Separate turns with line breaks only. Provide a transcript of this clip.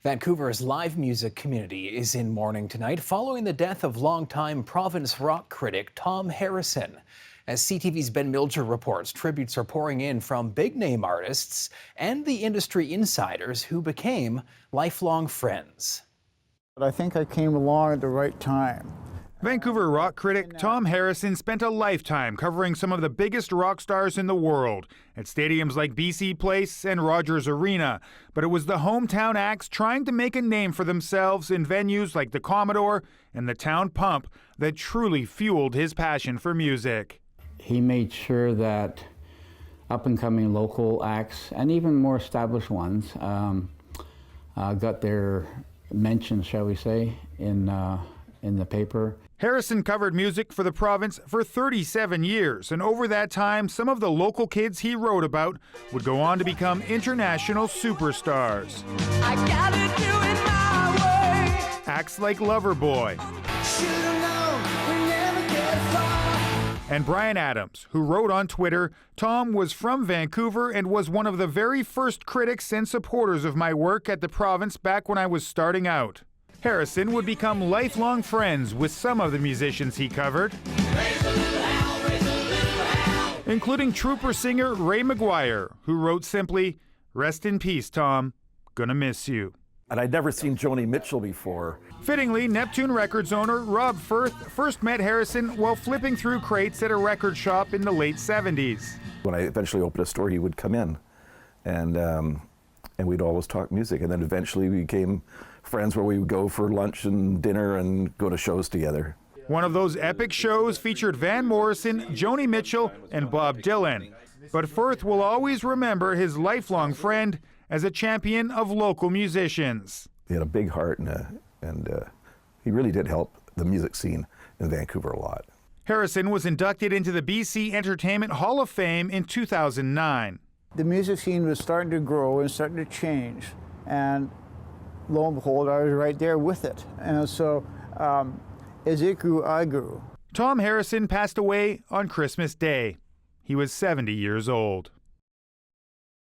Vancouver's live music community is in mourning tonight following the death of longtime province rock critic Tom Harrison. As CTV's Ben Milger reports, tributes are pouring in from big-name artists and the industry insiders who became lifelong friends.
I think I came along at the right time.
Vancouver rock critic Tom Harrison spent a lifetime covering some of the biggest rock stars in the world at stadiums like BC Place and Rogers Arena. But it was the hometown acts trying to make a name for themselves in venues like the Commodore and the Town Pump that truly fueled his passion for music.
He made sure that up-and-coming local acts and even more established ones got their mention, shall we say, in the paper.
Harrison covered music for the province for 37 years, and over that time, some of the local kids he wrote about would go on to become international superstars.
I gotta do it my way.
Acts like Loverboy and Brian Adams, who wrote on Twitter, "Tom was from Vancouver and was one of the very first critics and supporters of my work at the province back when I was starting out." Harrison would become lifelong friends with some of the musicians he covered, including Trooper singer Ray McGuire, who wrote simply, "Rest in peace, Tom. Gonna miss you."
And I'd never seen Joni Mitchell before.
Fittingly, Neptune Records owner Rob Firth first met Harrison while flipping through crates at a record shop in the late 70s.
When I eventually opened a store, he would come in, and we'd always talk music. And then eventually we became friends where we would go for lunch and dinner and go to shows together.
One of those epic shows featured Van Morrison, Joni Mitchell, and Bob Dylan. But Firth will always remember his lifelong friend as a champion of local musicians.
He had a big heart, and he really did help the music scene in Vancouver a lot.
Harrison was inducted into the BC Entertainment Hall of Fame in 2009.
The music scene was starting to grow and starting to change, and lo and behold, I was right there with it. And so as it grew, I grew.
Tom Harrison passed away on Christmas Day. He was 70 years old.